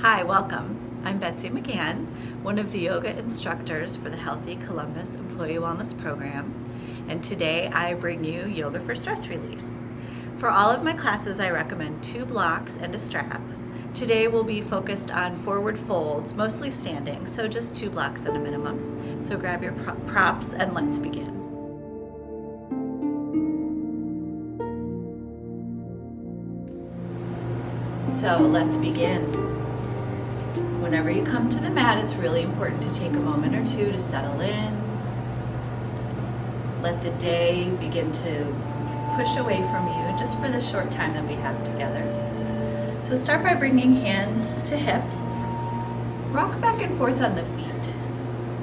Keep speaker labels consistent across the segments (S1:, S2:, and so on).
S1: Hi, welcome. I'm Betsy McGann, one of the yoga instructors for the Healthy Columbus Employee Wellness Program, and today I bring you yoga for stress release. For all of my classes, I recommend 2 blocks and a strap. Today we'll be focused on forward folds, mostly standing, so just 2 blocks at a minimum. So grab your props and let's begin. So let's begin. Whenever you come to the mat, it's really important to take a moment or two to settle in. Let the day begin to push away from you just for the short time that we have together. So start by bringing hands to hips. Rock back and forth on the feet.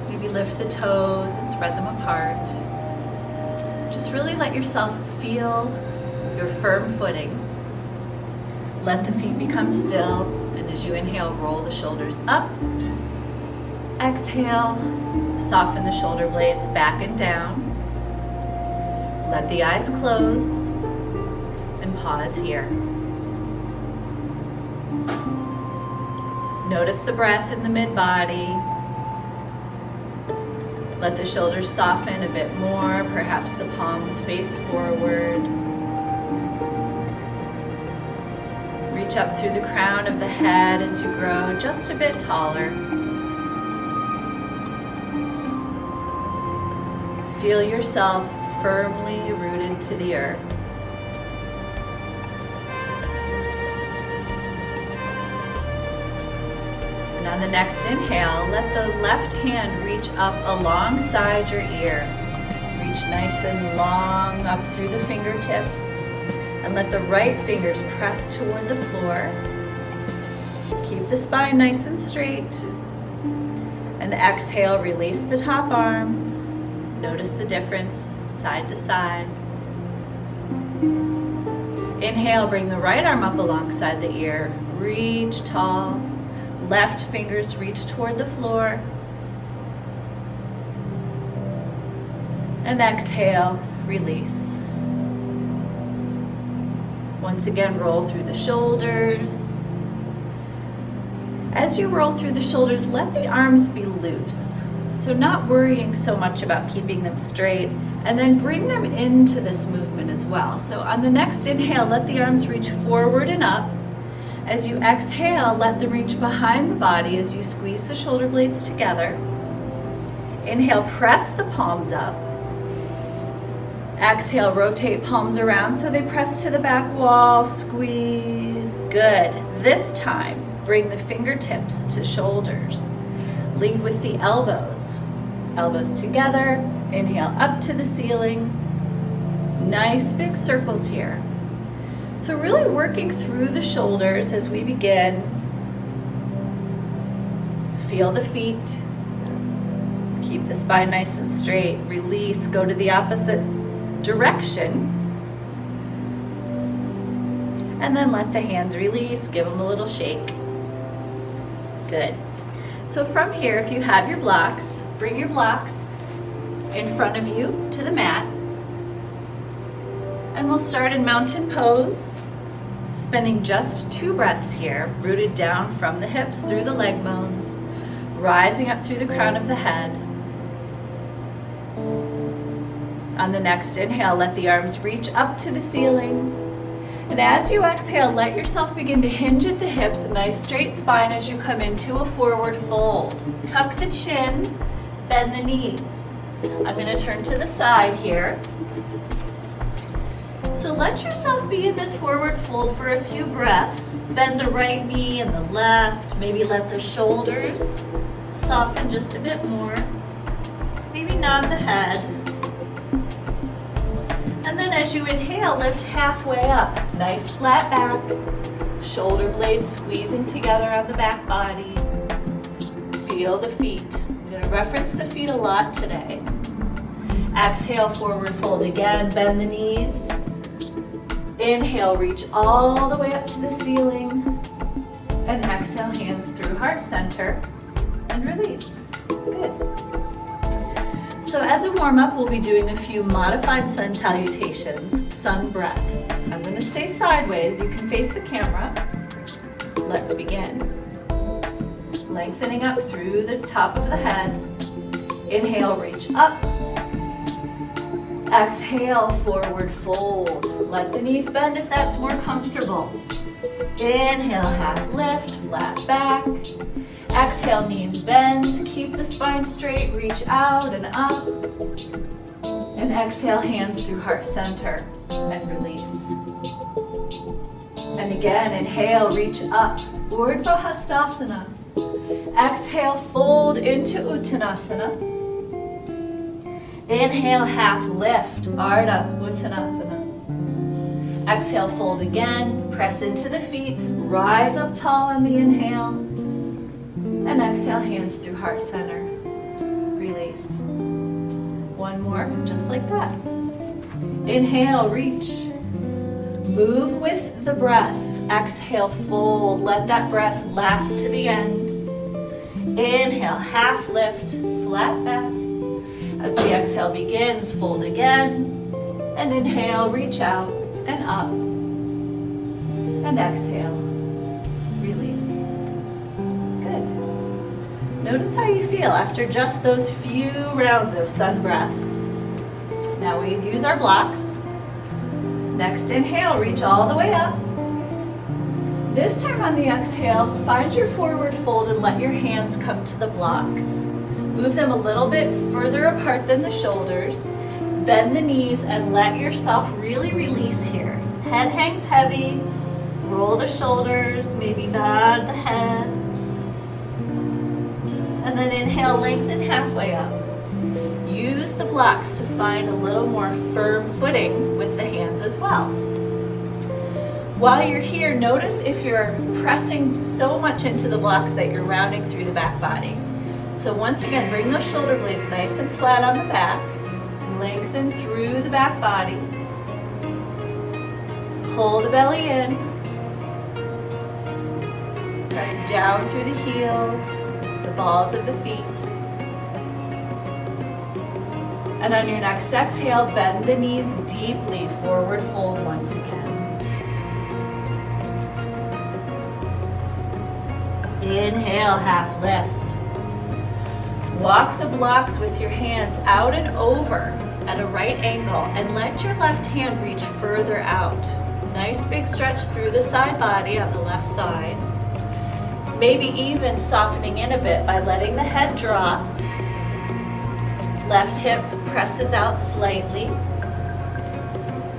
S1: Maybe lift the toes and spread them apart. Just really let yourself feel your firm footing. Let the feet become still. And as you inhale, roll the shoulders up. Exhale, soften the shoulder blades back and down. Let the eyes close and pause here. Notice the breath in the mid-body. Let the shoulders soften a bit more, perhaps the palms face forward. Reach up through the crown of the head as you grow just a bit taller. Feel yourself firmly rooted to the earth. And on the next inhale, let the left hand reach up alongside your ear. Reach nice and long up through the fingertips. And let the right fingers press toward the floor. Keep the spine nice and straight. And exhale, release the top arm. Notice the difference side to side. Inhale, bring the right arm up alongside the ear. Reach tall. Left fingers reach toward the floor. And exhale, release. Once again, roll through the shoulders. As you roll through the shoulders, let the arms be loose. So not worrying so much about keeping them straight, and then bring them into this movement as well. So on the next inhale, let the arms reach forward and up. As you exhale, let them reach behind the body as you squeeze the shoulder blades together. Inhale, press the palms up. Exhale, rotate palms around so they press to the back wall, squeeze. Good. This time, bring the fingertips to shoulders. Lead with the elbows. Elbows together. Inhale up to the ceiling. Nice big circles here. So really working through the shoulders as we begin. Feel the feet. Keep the spine nice and straight. Release, go to the opposite direction, and then let the hands release, give them a little shake. Good. So from here, if you have your blocks, bring your blocks in front of you to the mat, and we'll start in mountain pose, spending just 2 breaths here, rooted down from the hips through the leg bones, rising up through the crown of the head. On the next inhale, let the arms reach up to the ceiling. And as you exhale, let yourself begin to hinge at the hips, a nice straight spine as you come into a forward fold. Tuck the chin, bend the knees. I'm going to turn to the side here. So let yourself be in this forward fold for a few breaths. Bend the right knee and the left. Maybe let the shoulders soften just a bit more. Maybe nod the head. And then as you inhale, lift halfway up. Nice flat back. Shoulder blades squeezing together on the back body. Feel the feet. I'm going to reference the feet a lot today. Exhale, forward fold again. Bend the knees. Inhale, reach all the way up to the ceiling. And exhale, hands through heart center. And release. Good. So as a warm-up, we'll be doing a few modified sun salutations, sun breaths. I'm going to stay sideways. You can face the camera. Let's begin. lengthening up through the top of the head. Inhale, reach up. Exhale, forward fold. Let the knees bend if that's more comfortable. Inhale, half lift, flat back. Exhale, knees bend. Keep the spine straight, reach out and up. And exhale, hands through heart center and release. And again, inhale, reach up. Urdhva Hastasana. Exhale, fold into Uttanasana. Inhale, half lift, Ardha Uttanasana. Exhale, fold again, press into the feet, rise up tall on the inhale. And exhale, hands through heart center. Release. One more, just like that. Inhale, reach. Move with the breath. Exhale, fold. Let that breath last to the end. Inhale, half lift, flat back. As the exhale begins, fold again. And inhale, reach out and up. And exhale, release. Good. Notice how you feel after just those few rounds of sun breath. Now we use our blocks. Next inhale, reach all the way up. This time on the exhale, find your forward fold and let your hands come to the blocks. Move them a little bit further apart than the shoulders. Bend the knees and let yourself really release here. Head hangs heavy. Roll the shoulders, maybe nod the head. And then inhale, lengthen halfway up. Use the blocks to find a little more firm footing with the hands as well. While you're here, notice if you're pressing so much into the blocks that you're rounding through the back body. So once again, bring those shoulder blades nice and flat on the back. Lengthen through the back body. Pull the belly in. Press down through the heels, the balls of the feet. And on your next exhale, bend the knees deeply, forward fold once again. Inhale, half lift. Walk the blocks with your hands out and over at a right angle and let your left hand reach further out. Nice big stretch through the side body on the left side. Maybe even softening in a bit by letting the head drop. Left hip presses out slightly.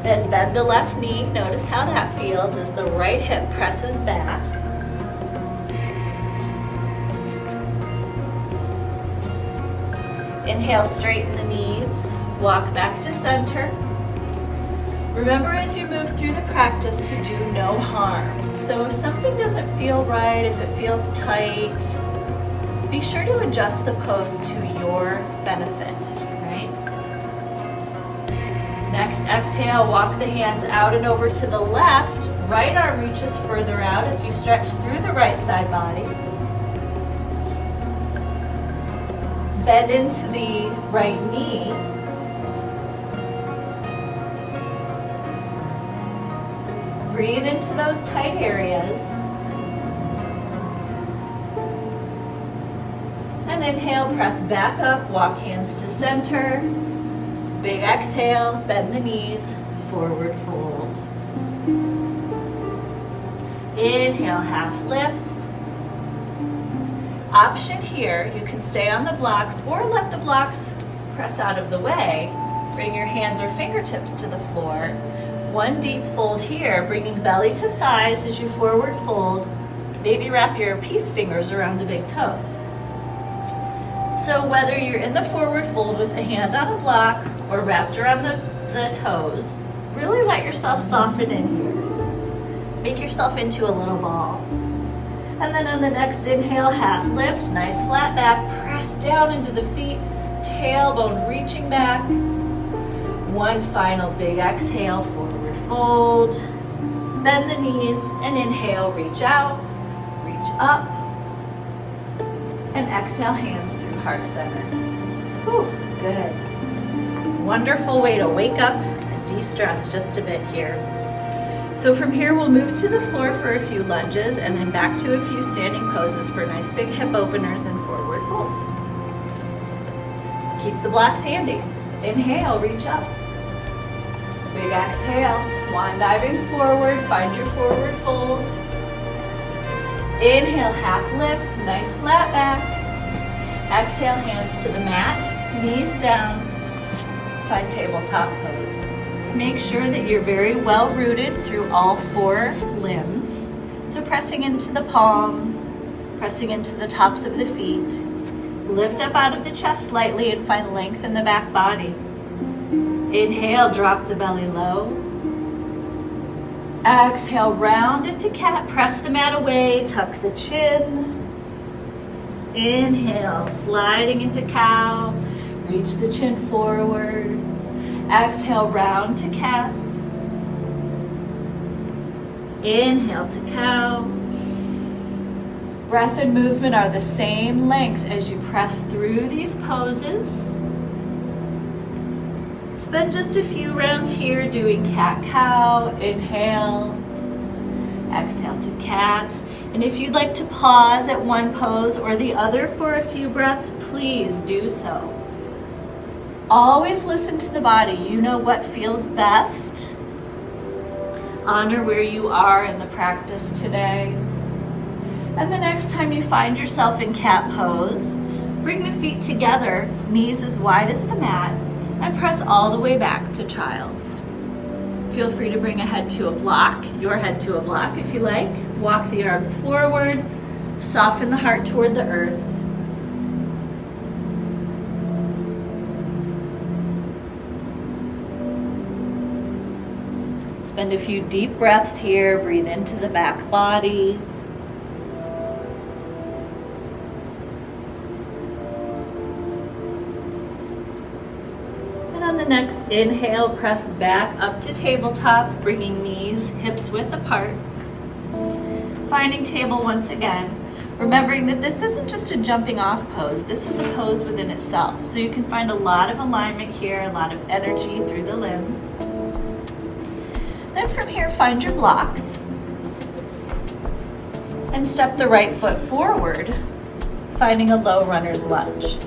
S1: Then bend the left knee. Notice how that feels as the right hip presses back. Inhale, straighten the knees. Walk back to center. Remember as you move through the practice to do no harm. So if something doesn't feel right, if it feels tight, be sure to adjust the pose to your benefit, right? Next, exhale, walk the hands out and over to the left. Right arm reaches further out as you stretch through the right side body. Bend into the right knee. Breathe into those tight areas. And inhale, press back up, walk hands to center. Big exhale, bend the knees, forward fold. Inhale, half lift. Option here, you can stay on the blocks or let the blocks press out of the way. Bring your hands or fingertips to the floor. One deep fold here, bringing belly to thighs as you forward fold. Maybe wrap your peace fingers around the big toes. So whether you're in the forward fold with a hand on a block or wrapped around the toes, really let yourself soften in here. Make yourself into a little ball. And then on the next inhale, half lift, nice flat back, press down into the feet, tailbone reaching back. One final big exhale, forward fold. Bend the knees and inhale, reach out, reach up. And exhale, hands through heart center. Whew, good. Wonderful way to wake up and de-stress just a bit here. So from here, we'll move to the floor for a few lunges and then back to a few standing poses for nice big hip openers and forward folds. Keep the blocks handy. Inhale, reach up. Big exhale, swan diving forward, find your forward fold. Inhale, half lift, nice flat back. Exhale, hands to the mat, knees down. Find tabletop pose. Make sure that you're very well rooted through all 4 limbs. So pressing into the palms, pressing into the tops of the feet. Lift up out of the chest slightly and find length in the back body. Inhale, drop the belly low. Exhale, round into cat, press the mat away, tuck the chin. Inhale, sliding into cow, reach the chin forward. Exhale, round to cat. Inhale to cow. Breath and movement are the same length as you press through these poses. Spend just a few rounds here doing cat-cow. Inhale, exhale to cat. And if you'd like to pause at one pose or the other for a few breaths, please do so. Always listen to the body. You know what feels best. Honor where you are in the practice today. And the next time you find yourself in cat pose, bring the feet together, knees as wide as the mat, and press all the way back to child's. Feel free to bring a head to a block, your head to a block if you like. Walk the arms forward, soften the heart toward the earth. Spend a few deep breaths here, breathe into the back body. And on the next inhale, press back up to tabletop, bringing knees, hips width apart. Finding table once again, remembering that this isn't just a jumping off pose, this is a pose within itself. So you can find a lot of alignment here, a lot of energy through the limbs. Then from here, find your blocks and step the right foot forward, finding a low runner's lunge.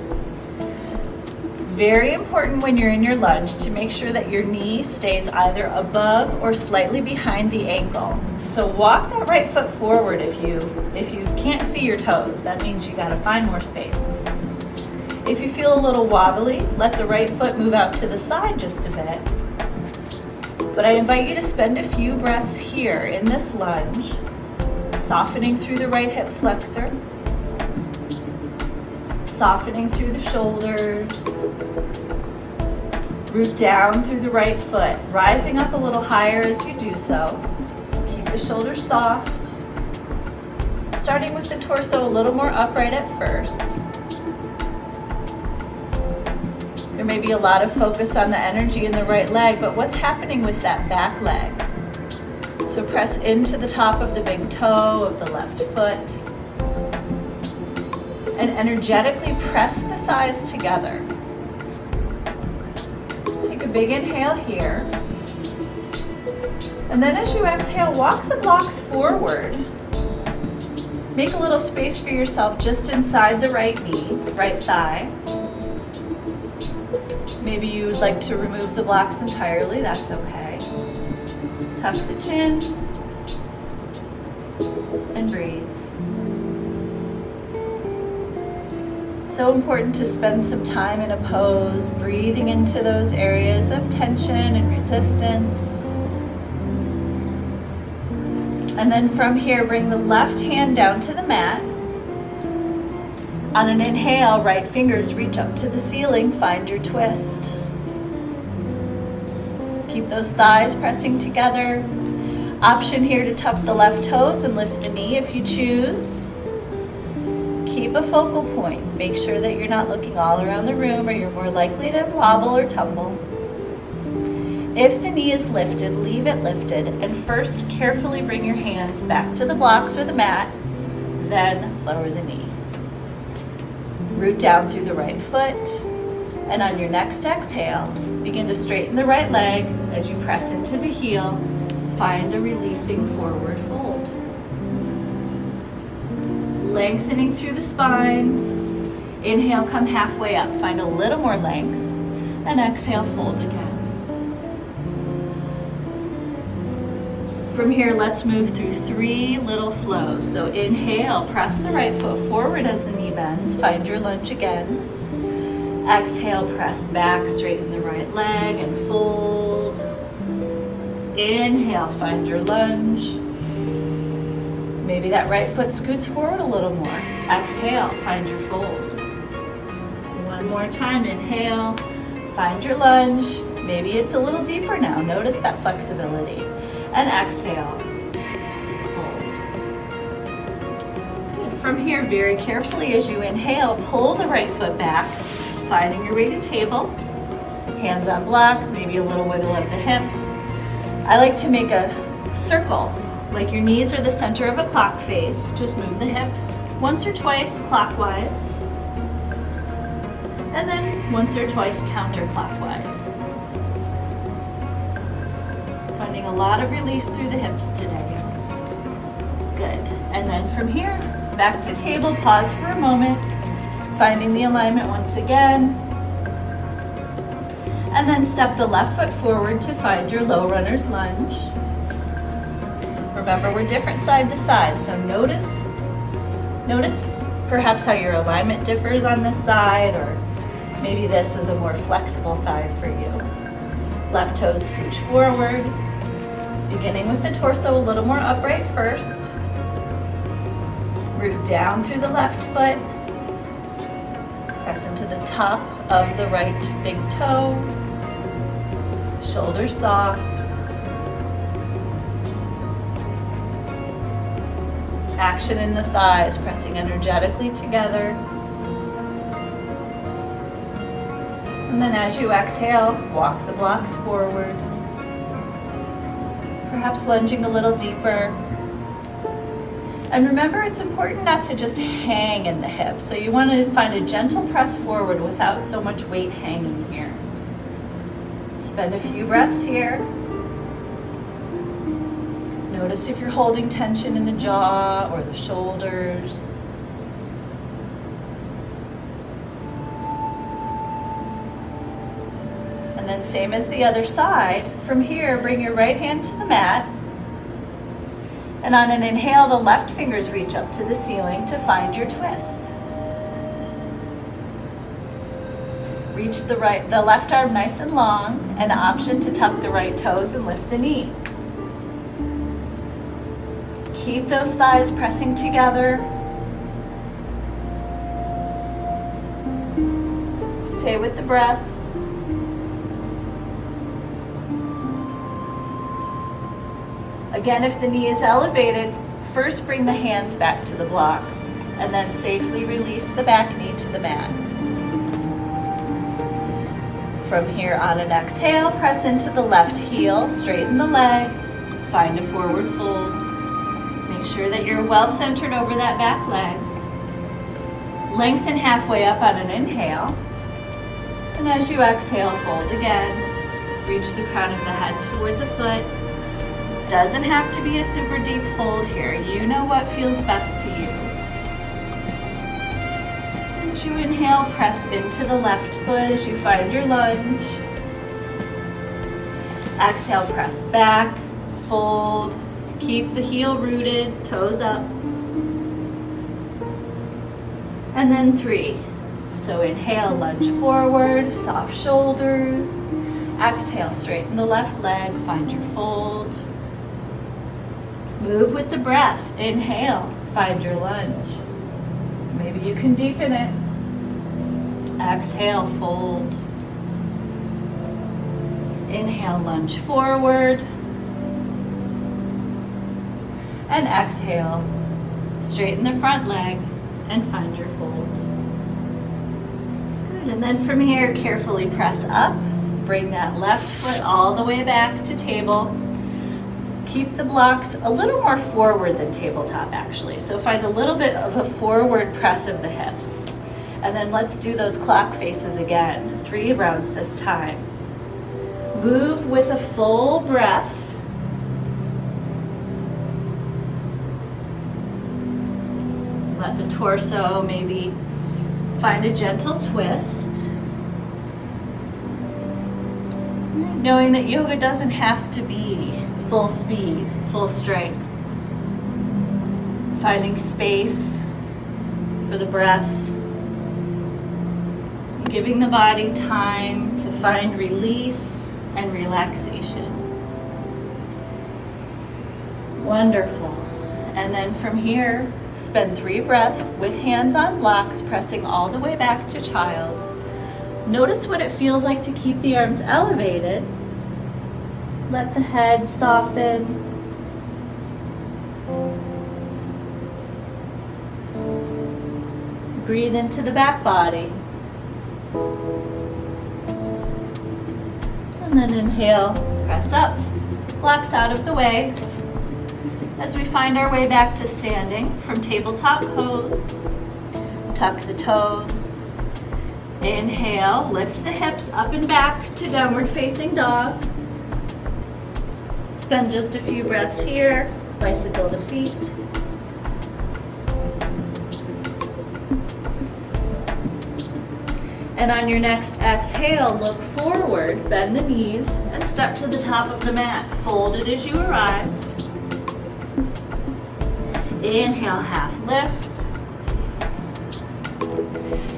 S1: Very important when you're in your lunge to make sure that your knee stays either above or slightly behind the ankle. So walk that right foot forward if you can't see your toes. That means you gotta find more space. If you feel a little wobbly, let the right foot move out to the side just a bit. But I invite you to spend a few breaths here in this lunge, softening through the right hip flexor, softening through the shoulders, root down through the right foot, rising up a little higher as you do so. Keep the shoulders soft, starting with the torso a little more upright at first. There may be a lot of focus on the energy in the right leg, but what's happening with that back leg? So press into the top of the big toe of the left foot and energetically press the thighs together. Take a big inhale here. And then as you exhale, walk the blocks forward. Make a little space for yourself just inside the right knee, right thigh. Maybe you would like to remove the blocks entirely, that's okay. Tuck the chin and breathe. So important to spend some time in a pose, breathing into those areas of tension and resistance. And then from here, bring the left hand down to the mat. On an inhale, right fingers reach up to the ceiling, find your twist. Keep those thighs pressing together. Option here to tuck the left toes and lift the knee if you choose. Keep a focal point. Make sure that you're not looking all around the room or you're more likely to wobble or tumble. If the knee is lifted, leave it lifted, and first carefully bring your hands back to the blocks or the mat, then lower the knee. Root down through the right foot, and on your next exhale, begin to straighten the right leg as you press into the heel, Find a releasing forward fold. Lengthening through the spine. Inhale, come halfway up. Find a little more length. And exhale, fold again. From here, let's move through 3 little flows. So inhale, press the right foot forward as the knee bends. Find your lunge again. Exhale, press back, straighten the right leg and fold. Inhale, find your lunge. Maybe that right foot scoots forward a little more. Exhale, find your fold. One more time, inhale, find your lunge. Maybe it's a little deeper now. Notice that flexibility. And exhale, fold. Good. From here, very carefully as you inhale, pull the right foot back, finding your way to table. Hands on blocks, maybe a little wiggle of the hips. I like to make a circle, like your knees are the center of a clock face. Just move the hips once or twice clockwise, and then once or twice counterclockwise. Finding a lot of release through the hips today. Good. And then from here, back to table, pause for a moment, finding the alignment once again. And then step the left foot forward to find your low runner's lunge. Remember, we're different side to side, so notice perhaps how your alignment differs on this side, or maybe this is a more flexible side for you. Left toes scooch forward, beginning with the torso a little more upright first. Root down through the left foot. Press into the top of the right big toe. Shoulders soft. Action in the thighs, pressing energetically together. And then as you exhale, walk the blocks forward. Perhaps lunging a little deeper. And remember, it's important not to just hang in the hips. So you want to find a gentle press forward without so much weight hanging here. Spend a few breaths here. Notice if you're holding tension in the jaw or the shoulders. And then same as the other side. From here, bring your right hand to the mat. And on an inhale, the left fingers reach up to the ceiling to find your twist. Reach the left arm nice and long, an option to tuck the right toes and lift the knee. Keep those thighs pressing together. Stay with the breath. Again, if the knee is elevated, first bring the hands back to the blocks and then safely release the back knee to the mat. From here, on an exhale, press into the left heel, straighten the leg, find a forward fold. Make sure that you're well centered over that back leg. Lengthen halfway up on an inhale. And as you exhale, fold again. Reach the crown of the head toward the foot. Doesn't have to be a super deep fold here. You know what feels best to you. As you inhale, press into the left foot as you find your lunge. Exhale, press back, fold. Keep the heel rooted, toes up. And then 3. So inhale, lunge forward, soft shoulders. Exhale, straighten the left leg, find your fold. Move with the breath. Inhale, find your lunge. Maybe you can deepen it. Exhale, fold. Inhale, lunge forward. And exhale, straighten the front leg and find your fold. Good, and then from here, carefully press up. Bring that left foot all the way back to table. Keep the blocks a little more forward than tabletop actually. So find a little bit of a forward press of the hips. And then let's do those clock faces again. 3 rounds this time. Move with a full breath. Let the torso maybe find a gentle twist. Knowing that yoga doesn't have to be full speed, full strength. Finding space for the breath. Giving the body time to find release and relaxation. Wonderful. And then from here, spend 3 breaths with hands on blocks, pressing all the way back to child's. Notice what it feels like to keep the arms elevated. Let the head soften. Breathe into the back body. And then inhale, press up, blocks out of the way. As we find our way back to standing from tabletop pose, tuck the toes. Inhale, lift the hips up and back to downward facing dog. Spend just a few breaths here, bicycle the feet. And on your next exhale, look forward, bend the knees, and step to the top of the mat. Fold it as you arrive. Inhale, half lift.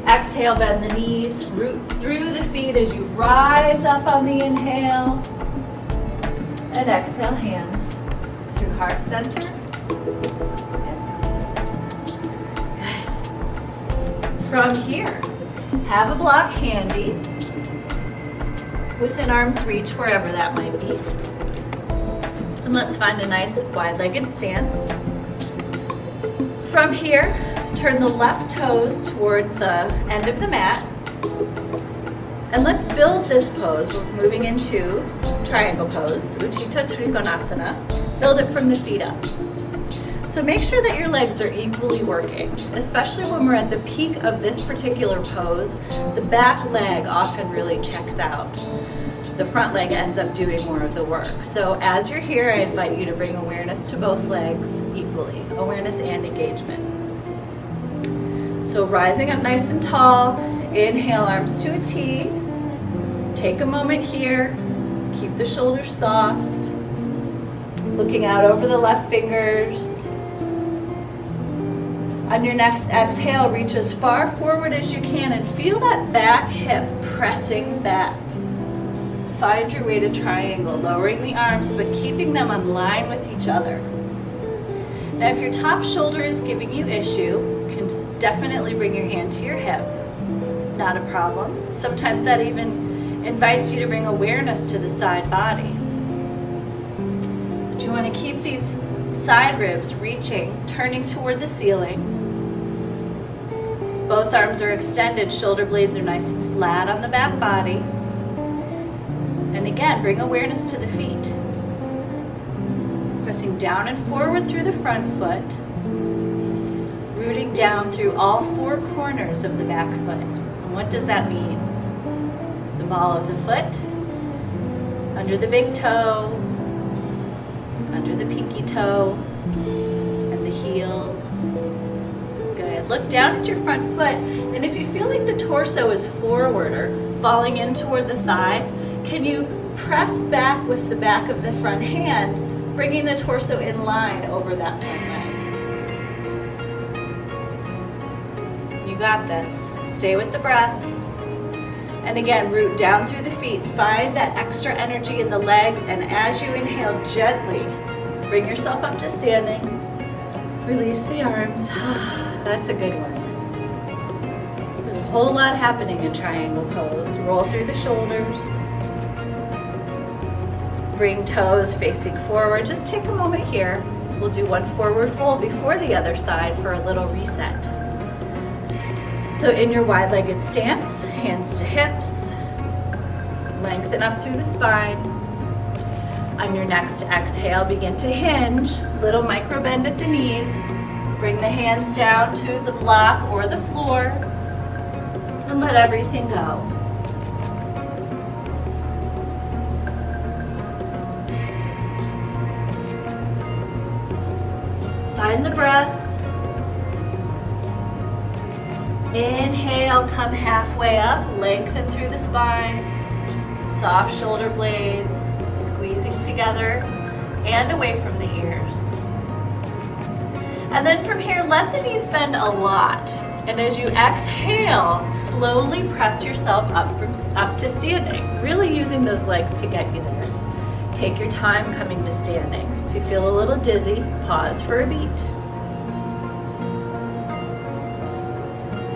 S1: Exhale, bend the knees, root through the feet as you rise up on the inhale. And exhale, hands through heart center. Good. From here, have a block handy, within arm's reach, wherever that might be. And let's find a nice wide-legged stance. From here, turn the left toes toward the end of the mat. And let's build this pose. We're moving into triangle pose, Utthita Trikonasana. Build it from the feet up. So make sure that your legs are equally working, especially when we're at the peak of this particular pose. The back leg often really checks out. The front leg ends up doing more of the work. So as you're here, I invite you to bring awareness to both legs equally, awareness and engagement. So rising up nice and tall, inhale, arms to a T. Take a moment here, keep the shoulders soft, looking out over the left fingers. On your next exhale, reach as far forward as you can and feel that back hip pressing back. Find your way to triangle, lowering the arms but keeping them on line with each other. Now if your top shoulder is giving you issue, you can definitely bring your hand to your hip. Not a problem. Sometimes that even invites you to bring awareness to the side body. But you want to keep these side ribs reaching, turning toward the ceiling. Both arms are extended, shoulder blades are nice and flat on the back body. And again, bring awareness to the feet. Pressing down and forward through the front foot. Rooting down through all 4 corners of the back foot. And what does that mean? The ball of the foot, under the big toe, under the pinky toe, and the heels. Good. Look down at your front foot, and if you feel like the torso is forward or falling in toward the thigh, can you press back with the back of the front hand, bringing the torso in line over that front leg? You got this. Stay with the breath. And again, root down through the feet. Find that extra energy in the legs, and as you inhale, gently bring yourself up to standing. Release the arms. That's a good one. There's a whole lot happening in triangle pose. Roll through the shoulders. Bring toes facing forward. Just take a moment here. We'll do one forward fold before the other side for a little reset. So in your wide-legged stance, hands to hips, lengthen up through the spine. On your next exhale, begin to hinge, little micro bend at the knees. Bring the hands down to the block or the floor, and let everything go. Find the breath. Inhale, come halfway up, lengthen through the spine. Soft shoulder blades, squeezing together and away from the ears. And then from here, let the knees bend a lot. And as you exhale, slowly press yourself up to standing, really using those legs to get you there. Take your time coming to standing. If you feel a little dizzy, pause for a beat.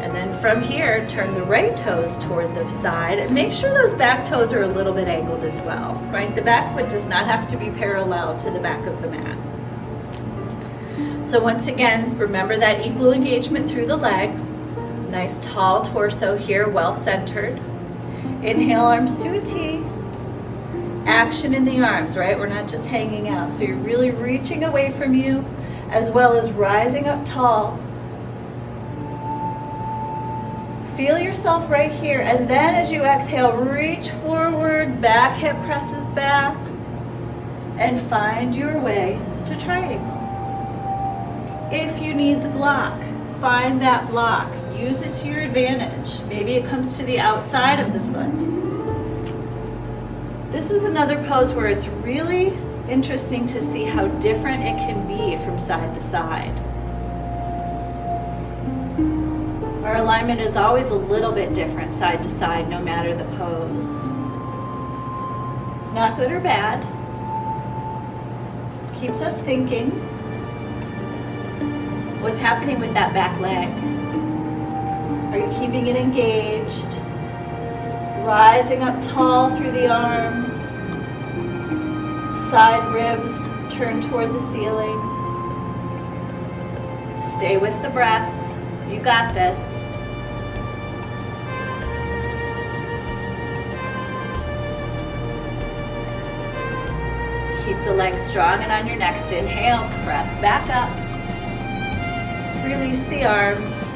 S1: And then from here, turn the right toes toward the side and make sure those back toes are a little bit angled as well, right? The back foot does not have to be parallel to the back of the mat. So once again, remember that equal engagement through the legs. Nice tall torso here, well centered. Inhale, arms to a T. Action in the arms, right? We're not just hanging out. So you're really reaching away from you as well as rising up tall. Feel yourself right here, and then as you exhale, reach forward, back hip presses back, and find your way to triangle. If you need the block, find that block. Use it to your advantage. Maybe it comes to the outside of the foot. This is another pose where it's really interesting to see how different it can be from side to side. Our alignment is always a little bit different side to side, no matter the pose. Not good or bad. Keeps us thinking. What's happening with that back leg? Are you keeping it engaged? Rising up tall through the arms. Side ribs turn toward the ceiling. Stay with the breath. You got this. Keep the legs strong, and on your next inhale, press back up. Release the arms.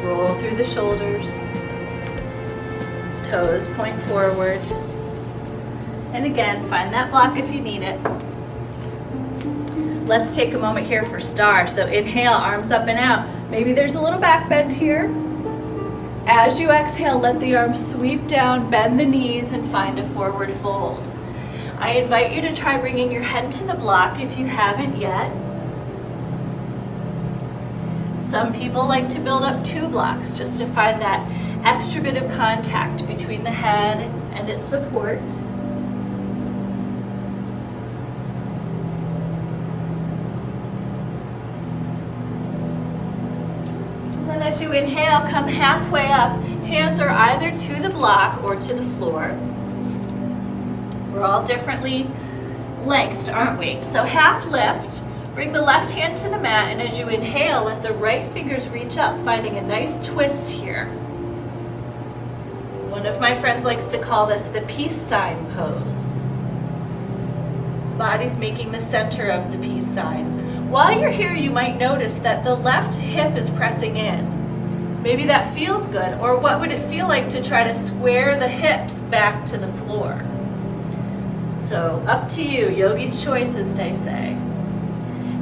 S1: Roll through the shoulders. Toes point forward. And again, find that block if you need it. Let's take a moment here for star. So inhale, arms up and out. Maybe there's a little back bend here. As you exhale, let the arms sweep down, bend the knees, and find a forward fold. I invite you to try bringing your head to the block if you haven't yet. Some people like to build up 2 blocks just to find that extra bit of contact between the head and its support. And then as you inhale, come halfway up. Hands are either to the block or to the floor. We're all differently lengthed, aren't we? So half lift, bring the left hand to the mat, and as you inhale, let the right fingers reach up, finding a nice twist here. One of my friends likes to call this the peace sign pose. Body's making the center of the peace sign. While you're here, you might notice that the left hip is pressing in. Maybe that feels good, or what would it feel like to try to square the hips back to the floor? So up to you, yogi's choice, as they say.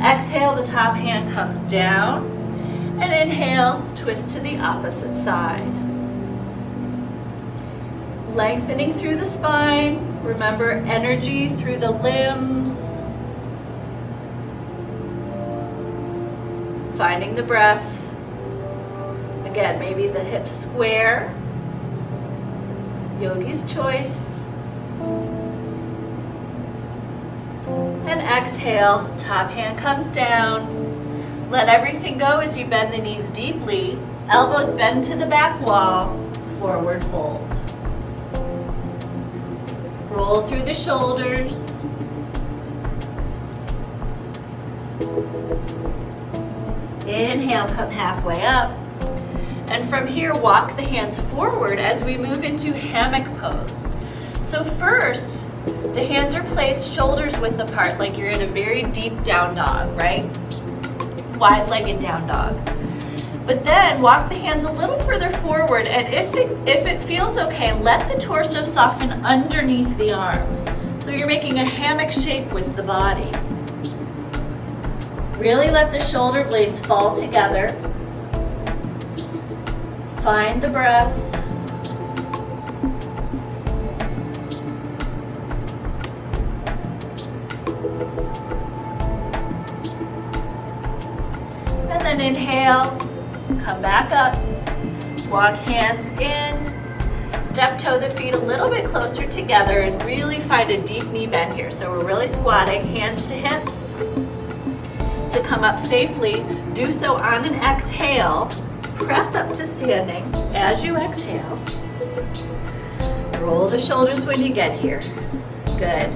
S1: Exhale, the top hand comes down, and inhale, twist to the opposite side. Lengthening through the spine, remember energy through the limbs. Finding the breath. Again, maybe the hips square. Yogi's choice. And exhale, top hand comes down. Let everything go as you bend the knees deeply. Elbows bend to the back wall. Forward fold. Roll through the shoulders. Inhale, come halfway up. And from here, walk the hands forward as we move into hammock pose. So first, the hands are placed shoulders width apart, like you're in a very deep down dog, right? Wide-legged down dog. But then walk the hands a little further forward, and if it feels okay, let the torso soften underneath the arms. So you're making a hammock shape with the body. Really let the shoulder blades fall together. Find the breath. And then inhale, come back up, walk hands in, step toe the feet a little bit closer together and really find a deep knee bend here. So we're really squatting, hands to hips. To come up safely, do so on an exhale. Press up to standing as you exhale. Roll the shoulders when you get here. Good.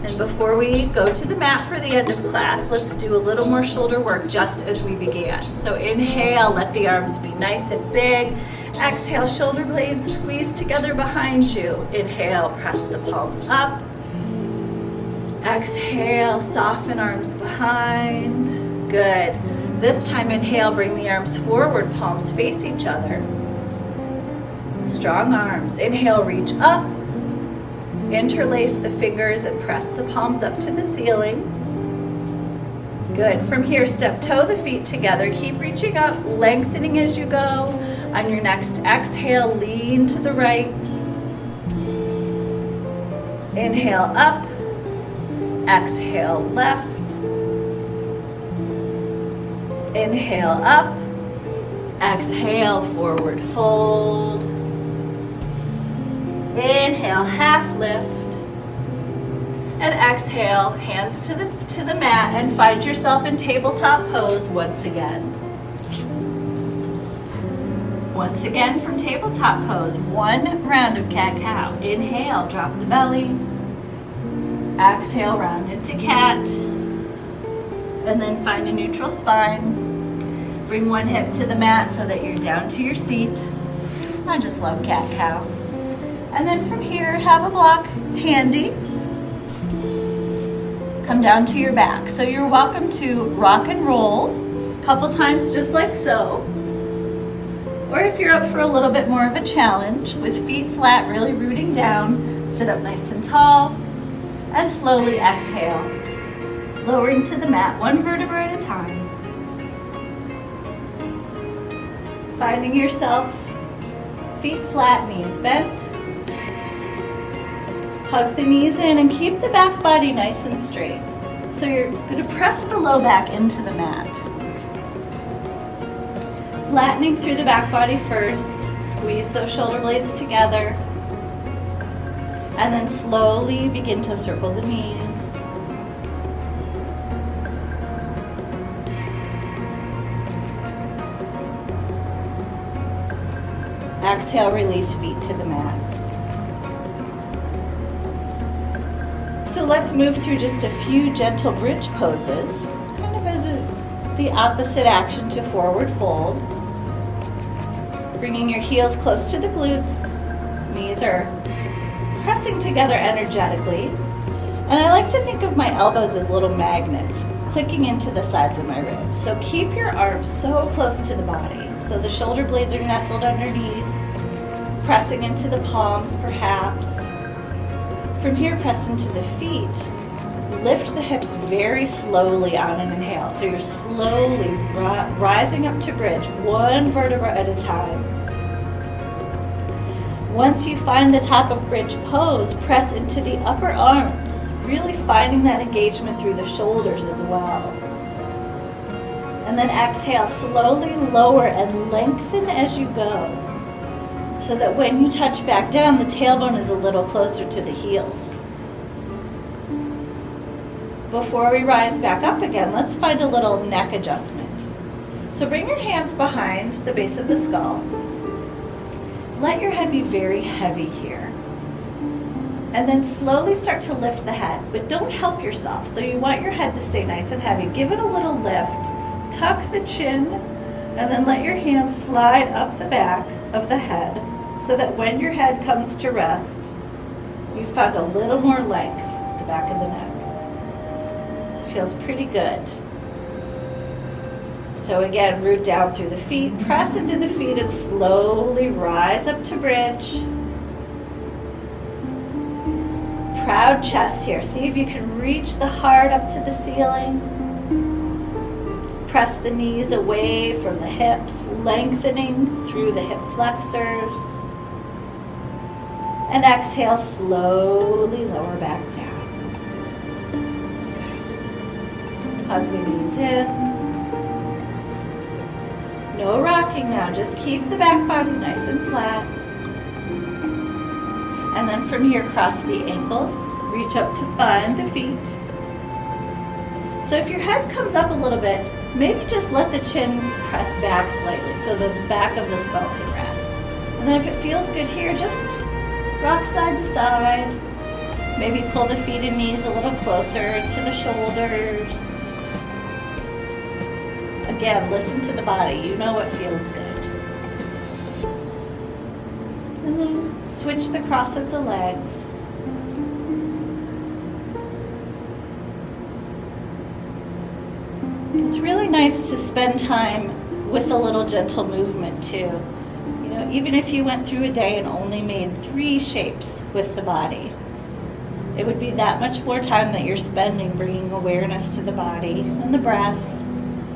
S1: And before we go to the mat for the end of class, let's do a little more shoulder work just as we began. So inhale, let the arms be nice and big. Exhale, shoulder blades squeeze together behind you. Inhale, press the palms up. Exhale, soften arms behind. Good. This time, inhale, bring the arms forward, palms face each other. Strong arms. Inhale, reach up. Interlace the fingers and press the palms up to the ceiling. Good. From here, step toe the feet together. Keep reaching up, lengthening as you go. On your next exhale, lean to the right. Inhale up. Exhale left. Inhale up. Exhale forward fold. Inhale half lift. And exhale hands to the mat and find yourself in tabletop pose once again. Once again from tabletop pose, one round of cat-cow. Inhale, drop the belly. Exhale, round into cat. And then find a neutral spine. Bring one hip to the mat so that you're down to your seat. I just love cat-cow. And then from here, have a block handy. Come down to your back. So you're welcome to rock and roll a couple times just like so. Or if you're up for a little bit more of a challenge, with feet flat, really rooting down, sit up nice and tall, and slowly exhale, lowering to the mat, one vertebra at a time. Finding yourself, feet flat, knees bent. Hug the knees in and keep the back body nice and straight. So you're going to press the low back into the mat. Flattening through the back body first, squeeze those shoulder blades together. And then slowly begin to circle the knees. Exhale, release feet to the mat. So let's move through just a few gentle bridge poses, kind of as the opposite action to forward folds. Bringing your heels close to the glutes, knees are pressing together energetically. And I like to think of my elbows as little magnets clicking into the sides of my ribs. So keep your arms so close to the body. So the shoulder blades are nestled underneath, pressing into the palms perhaps. From here, press into the feet. Lift the hips very slowly on an inhale. So you're slowly rising up to bridge, one vertebra at a time. Once you find the top of bridge pose, press into the upper arms, really finding that engagement through the shoulders as well. And then exhale, slowly lower and lengthen as you go, so that when you touch back down, the tailbone is a little closer to the heels. Before we rise back up again, let's find a little neck adjustment. So bring your hands behind the base of the skull. Let your head be very heavy here. And then slowly start to lift the head, but don't help yourself. So you want your head to stay nice and heavy. Give it a little lift. Tuck the chin, and then let your hands slide up the back of the head so that when your head comes to rest, you find a little more length at the back of the neck. Feels pretty good. So again, root down through the feet, press into the feet, and slowly rise up to bridge. Proud chest here. See if you can reach the heart up to the ceiling. press the knees away from the hips, lengthening through the hip flexors. And exhale, slowly lower back down. Hug the knees in. No rocking now, just keep the back body nice and flat. And then from here, cross the ankles, reach up to find the feet. So if your head comes up a little bit, maybe just let the chin press back slightly so the back of the skull can rest. And then if it feels good here, just rock side to side. Maybe pull the feet and knees a little closer to the shoulders. Again, listen to the body. You know what feels good. And then switch the cross of the legs. It's really nice to spend time with a little gentle movement too. You know, even if you went through a day and only made 3 shapes with the body, it would be that much more time that you're spending bringing awareness to the body and the breath,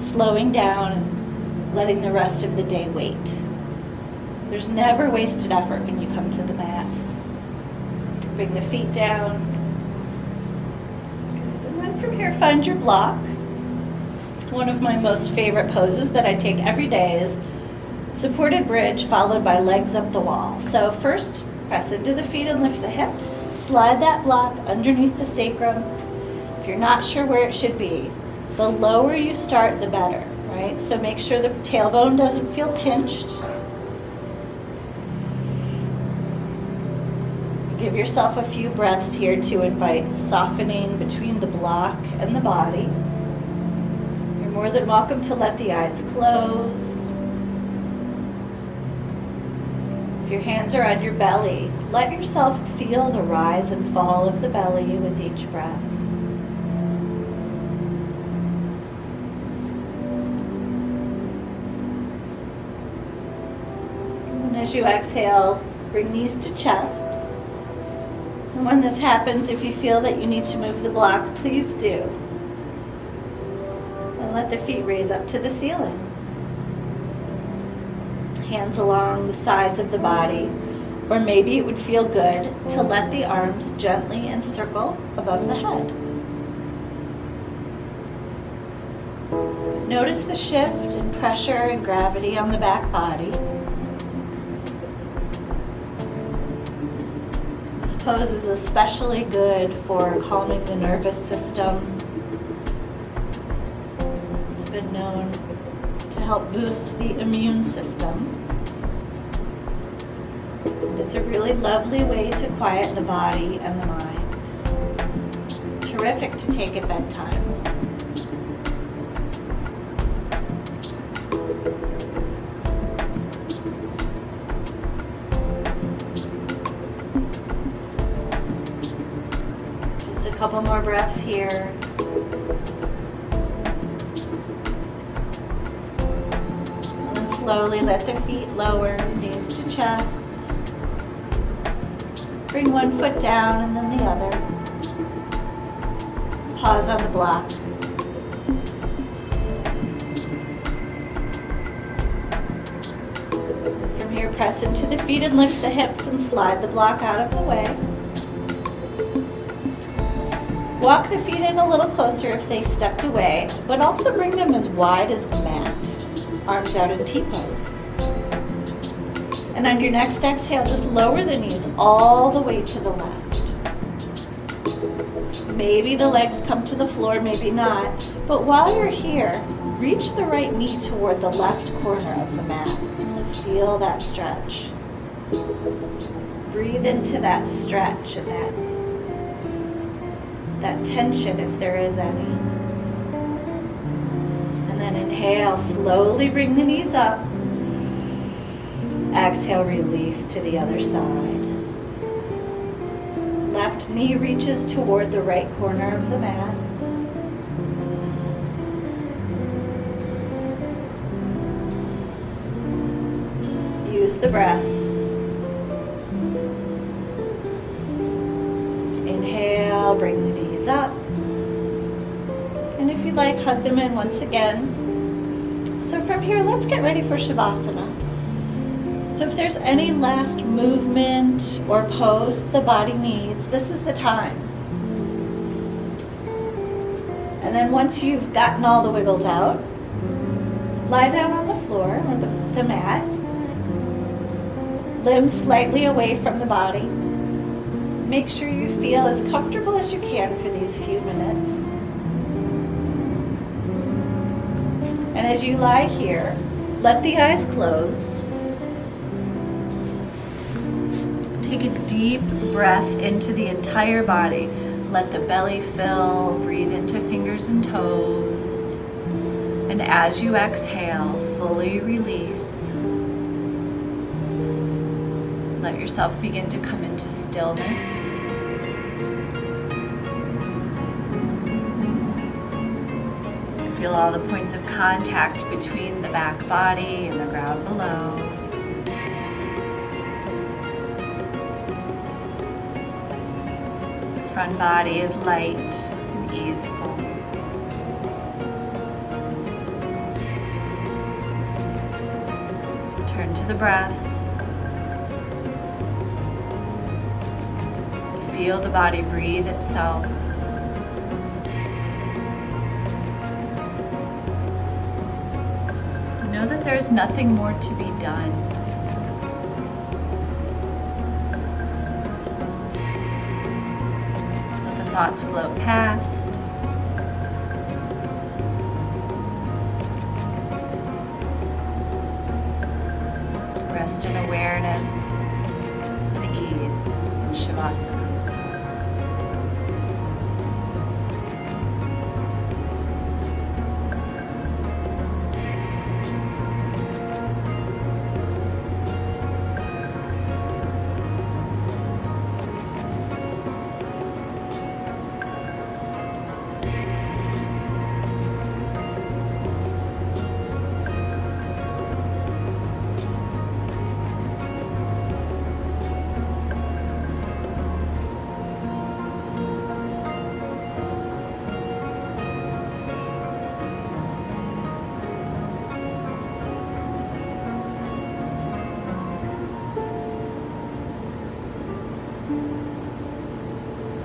S1: slowing down and letting the rest of the day wait. There's never wasted effort when you come to the mat. Bring the feet down. And then from here, find your block. One of my most favorite poses that I take every day is supported bridge followed by legs up the wall. So first, press into the feet and lift the hips. Slide that block underneath the sacrum. If you're not sure where it should be, the lower you start, the better, right? So make sure the tailbone doesn't feel pinched. Give yourself a few breaths here to invite softening between the block and the body. You're more than welcome to let the eyes close. If your hands are on your belly, let yourself feel the rise and fall of the belly with each breath. And as you exhale, bring knees to chest. And when this happens, if you feel that you need to move the block, please do. And let the feet raise up to the ceiling. Hands along the sides of the body, or maybe it would feel good to let the arms gently encircle above the head. Notice the shift in pressure and gravity on the back body. This pose is especially good for calming the nervous system. It's been known to help boost the immune system. It's a really lovely way to quiet the body and the mind. Terrific to take at bedtime. Just a couple more breaths here. And then slowly let the feet lower, knees to chest. Bring one foot down and then the other. Pause on the block. From here, press into the feet and lift the hips and slide the block out of the way. Walk the feet in a little closer if they stepped away, but also bring them as wide as the mat. Arms out in T-pose. And on your next exhale, just lower the knees all the way to the left. Maybe the legs come to the floor, maybe not. But while you're here, reach the right knee toward the left corner of the mat. And feel that stretch. Breathe into that stretch and that tension if there is any. And then inhale, slowly bring the knees up. Exhale, release to the other side. Left knee reaches toward the right corner of the mat. Use the breath. Inhale, bring the knees up. And if you'd like, hug them in once again. So from here, let's get ready for Shavasana. So if there's any last movement or pose the body needs, this is the time. And then once you've gotten all the wiggles out, lie down on the floor or the mat. Limbs slightly away from the body. Make sure you feel as comfortable as you can for these few minutes. And as you lie here, let the eyes close. Take a deep breath into the entire body. Let the belly fill. Breathe into fingers and toes. And as you exhale, fully release. Let yourself begin to come into stillness. Feel all the points of contact between the back body and the ground below. The front body is light and easeful. Turn to the breath. Feel the body breathe itself. Know that there's nothing more to be done. Let the thoughts float past. Rest in awareness and ease in Shavasana.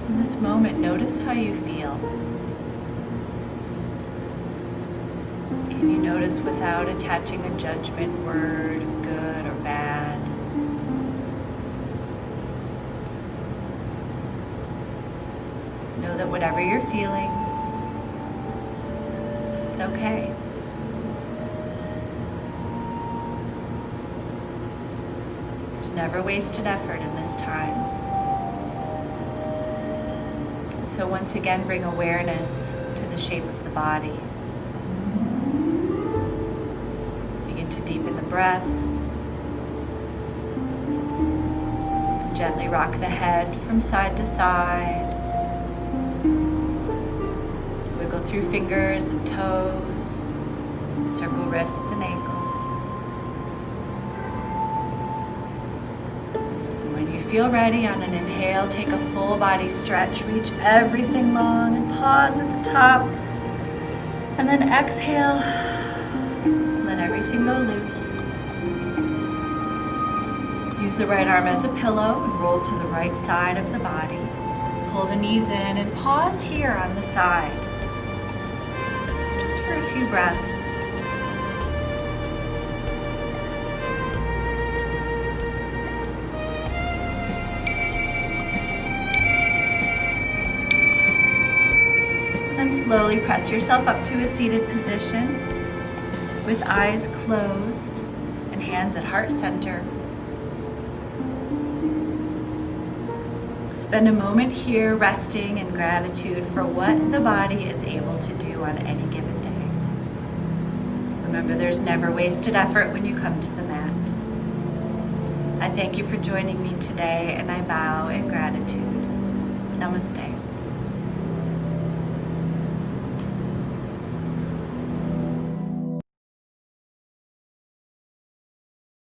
S1: In this moment, notice how you feel. Can you notice without attaching a judgment word of good or bad? Know that whatever you're feeling, it's okay. There's never wasted effort in this time. So once again, bring awareness to the shape of the body. Begin to deepen the breath. And gently rock the head from side to side. Wiggle through fingers and toes. Circle wrists and ankles. Feel ready on an inhale, take a full body stretch, reach everything long and pause at the top. And then exhale, let everything go loose. Use the right arm as a pillow and roll to the right side of the body. Pull the knees in and pause here on the side. Just for a few breaths. Then slowly press yourself up to a seated position with eyes closed and hands at heart center. Spend a moment here resting in gratitude for what the body is able to do on any given day. Remember, there's never wasted effort when you come to the mat. I thank you for joining me today, and I bow in gratitude. Namaste.